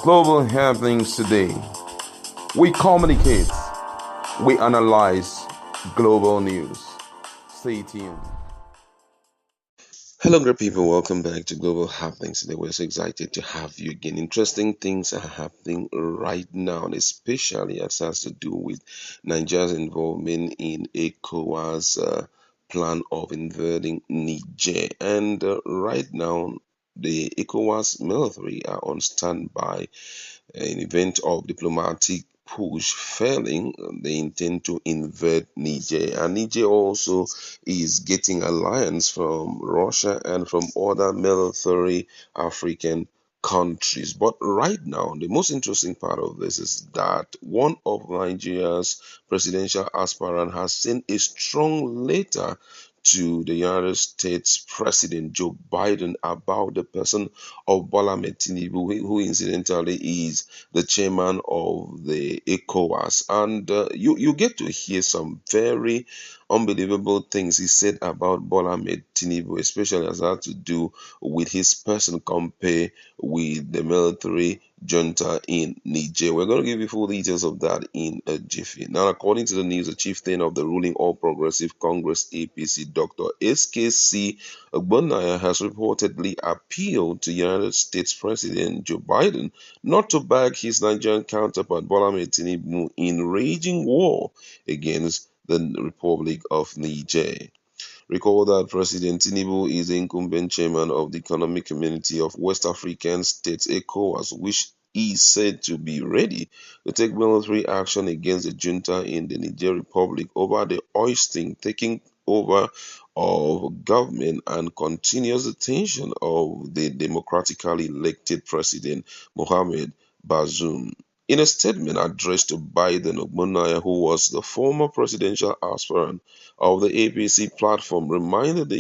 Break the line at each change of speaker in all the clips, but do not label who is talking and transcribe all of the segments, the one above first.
Global happenings today. We communicate, we analyze global news. Stay tuned.
Hello, great people. Welcome back to Global Happenings. Today, we're so excited to have you again. Interesting things are happening right now, and especially as has to do with Nigeria's involvement in ECOWAS plan of invading Niger. And right now, the ECOWAS military are on standby in event of diplomatic push failing, they intend to invade Niger. And Niger also is getting alliance from Russia and from other military African countries. But right now, the most interesting part of this is that one of Nigeria's presidential aspirant has sent a strong letter to the United States President Joe Biden about the person of Bola Ahmed Tinubu, who incidentally is the chairman of the ECOWAS. And you get to hear some very unbelievable things he said about Bola Ahmed Tinubu, especially as it had to do with his person compare with the military junta in Niger. We're going to give you full details of that in a jiffy. Now, according to the news, the chieftain of the ruling All Progressive Congress APC, Dr. SKC Ogbonnaya, has reportedly appealed to United States President Joe Biden not to back his Nigerian counterpart Bola Ahmed Tinubu in raging war against the Republic of Niger. Recall that President Tinubu is the incumbent chairman of the Economic Community of West African States (ECOWAS), which is said to be ready to take military action against the junta in the Niger Republic over the ousting, taking over of government and continuous detention of the democratically elected president Mohamed Bazoum. In a statement addressed to Biden, Ogbonnaya, who was the former presidential aspirant of the APC platform, reminded the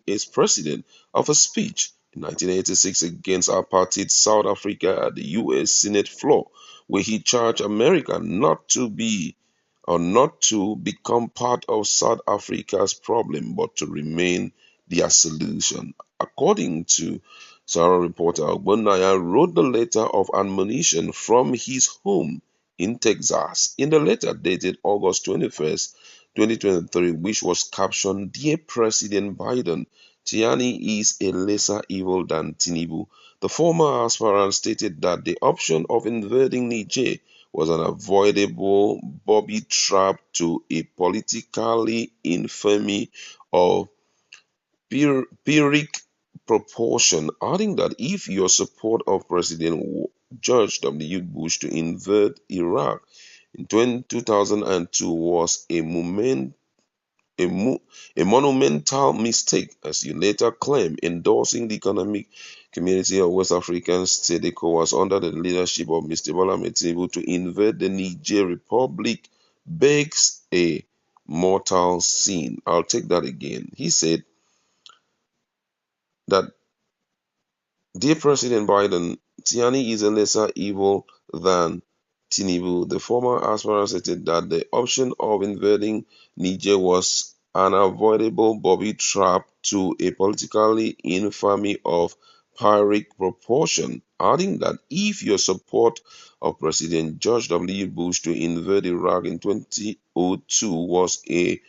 US president of a speech in 1986 against apartheid South Africa at the US Senate floor, where he charged America not to be or not to become part of South Africa's problem, but to remain their solution. According to Sarah reporter, Ogbonnaya wrote the letter of admonition from his home in Texas. In the letter dated August 21st, 2023, which was captioned, Dear President Biden, Tiani is a lesser evil than Tinubu. The former aspirant stated that the option of invading Niger was an avoidable booby trap to a politically infamy of pyrrhic proportion, adding that if your support of President George W. Bush to invade Iraq in 2002 was a, mo- a monumental mistake, as you later claimed, endorsing the Economic Community of West African States (ECOWAS) under the leadership of Mr. Bola Ahmed Tinubu to invade the Niger Republic begs a mortal sin. I'll take that again. He said that, Dear President Biden, Tiani is a lesser evil than Tinubu. The former aspirant stated that the option of invading Niger was an avoidable booby trap to a politically infamy of pyrrhic proportion, adding that if your support of President George W. Bush to invade Iraq in 2002 was a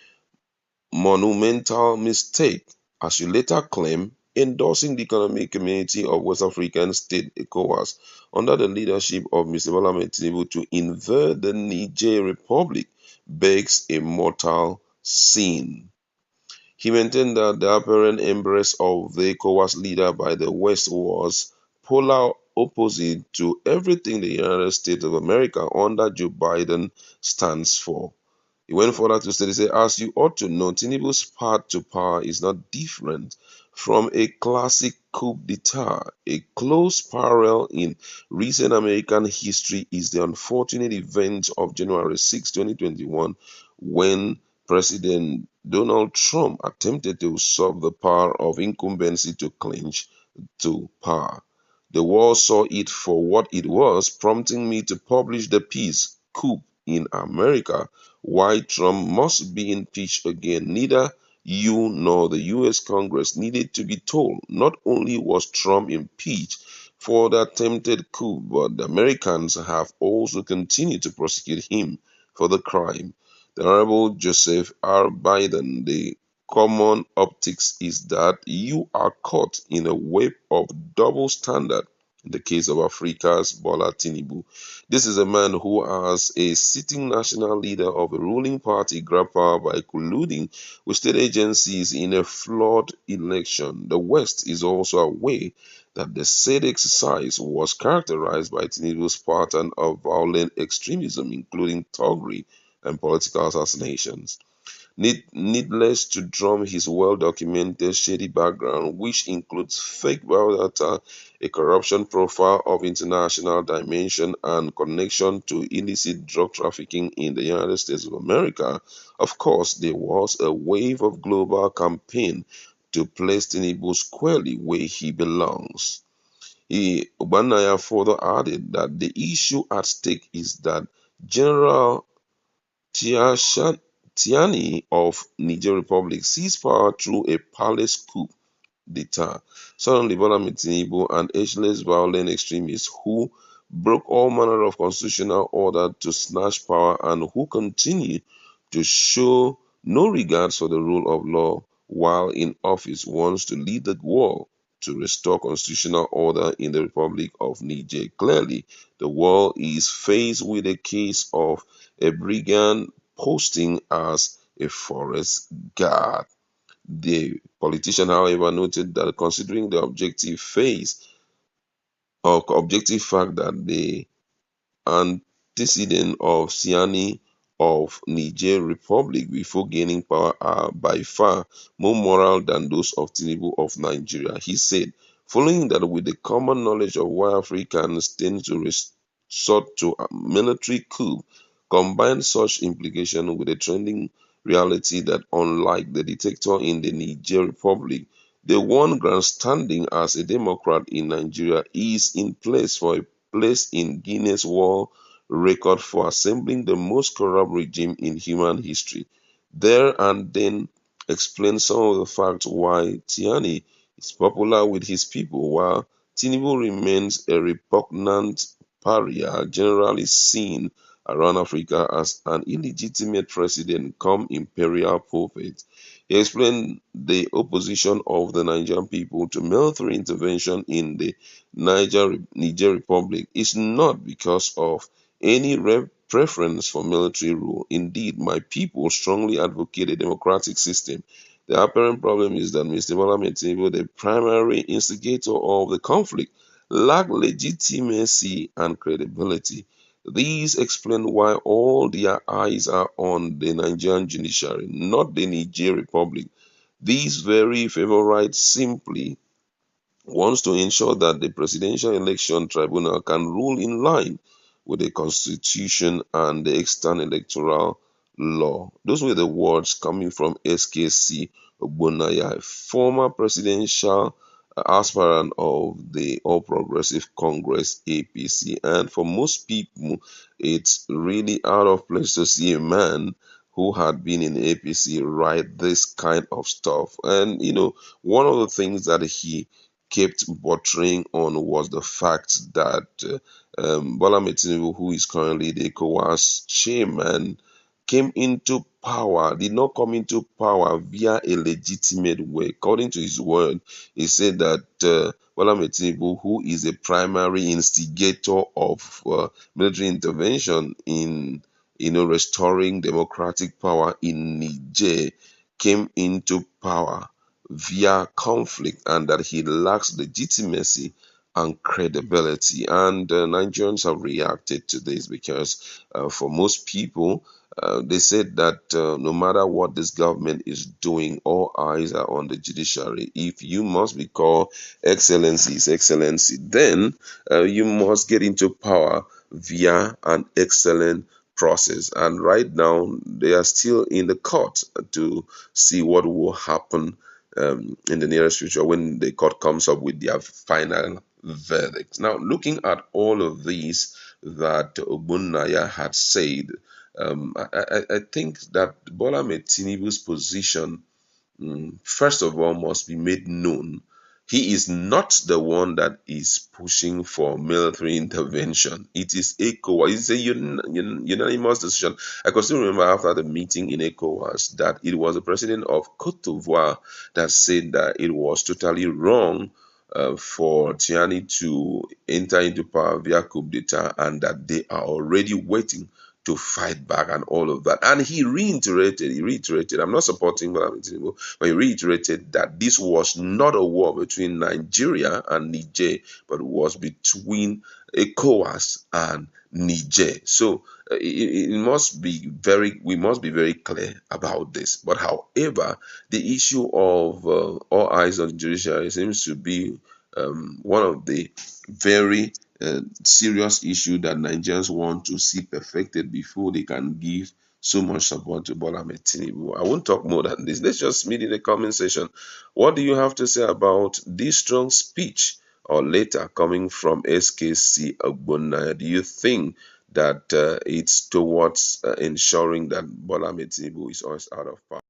monumental mistake, as you later claim, endorsing the Economic Community of West African States (ECOWAS) under the leadership of Mr. Bola Ahmed Tinubu to invade the Niger Republic begs a mortal sin. He maintained that the apparent embrace of the ECOWAS leader by the West was polar opposite to everything the United States of America under Joe Biden stands for. He went further to state, he said, as you ought to know, Tinubu's path to power is not different from a classic coup d'etat. A close parallel in recent American history is the unfortunate event of January 6, 2021, when President Donald Trump attempted to usurp the power of incumbency to clinch to power. The world saw it for what it was, prompting me to publish the piece, Coup in America, Why Trump Must Be Impeached Again. Neither you nor the US Congress needed to be told. Not only was Trump impeached for the attempted coup, but the Americans have also continued to prosecute him for the crime. The Honorable Joseph R. Biden, the common optics is that you are caught in a web of double standard. In the case of Africa's Bola Tinubu, this is a man who, as a sitting national leader of a ruling party, grabbed power by colluding with state agencies in a flawed election. The West is also aware that the said exercise was characterized by Tinubu's pattern of violent extremism, including thuggery and political assassinations. Needless to drum his well-documented shady background, which includes fake biodata, a corruption profile of international dimension, and connection to illicit drug trafficking in the United States of America. Of course, there was a wave of global campaign to place Tinubu squarely where he belongs. Obanaya further added that the issue at stake is that General Tiani of Niger Republic seized power through a palace coup d'etat. Suddenly, Bola Tinubu, an ageless violent extremist who broke all manner of constitutional order to snatch power and who continue to show no regards for the rule of law while in office, wants to lead the war to restore constitutional order in the Republic of Niger. Clearly, the world is faced with a case of a brigand posting as a forest guard. The politician, however, noted that considering the objective fact that the antecedents of Siani of Niger Republic before gaining power are by far more moral than those of Tinubu of Nigeria. He said, following that with the common knowledge of why Africans tend to resort to a military coup, combine such implication with the trending reality that unlike the dictator in the Niger Republic, the one grandstanding as a democrat in Nigeria is in place for a place in Guinness World Record for assembling the most corrupt regime in human history. There and then explain some of the facts why Tiani is popular with his people, while Tinubu remains a repugnant pariah, generally seen around Africa as an illegitimate president come imperial puppet. He explained the opposition of the Nigerian people to military intervention in the Niger Republic is not because of any preference for military rule. Indeed, my people strongly advocate a democratic system. The apparent problem is that Mr. Bola Tinubu, the primary instigator of the conflict, lacked legitimacy and credibility. These explain why all their eyes are on the Nigerian judiciary, not the Niger Republic. These very favorites simply wants to ensure that the Presidential Election Tribunal can rule in line with the Constitution and the extant electoral law. Those were the words coming from SKC Ogbonnaya, a former presidential aspirant of the All Progressive Congress APC. And for most people, it's really out of place to see a man who had been in APC write this kind of stuff. And one of the things that he kept buttressing on was the fact that Bola Tinubu, who is currently the ECOWAS chairman, did not come into power via a legitimate way. According to his word, he said that Bola Tinubu, who is a primary instigator of military intervention in restoring democratic power in Niger, came into power via conflict and that he lacks legitimacy and credibility. And Nigerians have reacted to this because for most people, they said that no matter what this government is doing, all eyes are on the judiciary. If you must be called excellency, then you must get into power via an excellent process. And right now, they are still in the court to see what will happen in the nearest future when the court comes up with their final verdict. Now, looking at all of these that Ogbonnaya had said, I think that Bola Tinubu's position, first of all, must be made known. He is not the one that is pushing for military intervention. It is ECOWAS. It's a unanimous decision. I can still remember after the meeting in ECOWAS that it was the president of Cote d'Ivoire that said that it was totally wrong for Tiani to enter into power via coup d'etat, and that they are already waiting to fight back and all of that. And he reiterated, I'm not supporting Tinubu, but he reiterated that this was not a war between Nigeria and Niger, but it was between ECOWAS and Niger. So it must be we must be very clear about this. But however, the issue of all eyes on the judiciary seems to be one of the very serious issue that Nigerians want to see perfected before they can give so much support to Bola Ahmed Tinubu. I won't talk more than this. Let's just meet in the comment section. What do you have to say about this strong speech or letter coming from SKC Ogbonna? Do you think that it's towards ensuring that Bola Ahmed Tinubu is always out of power?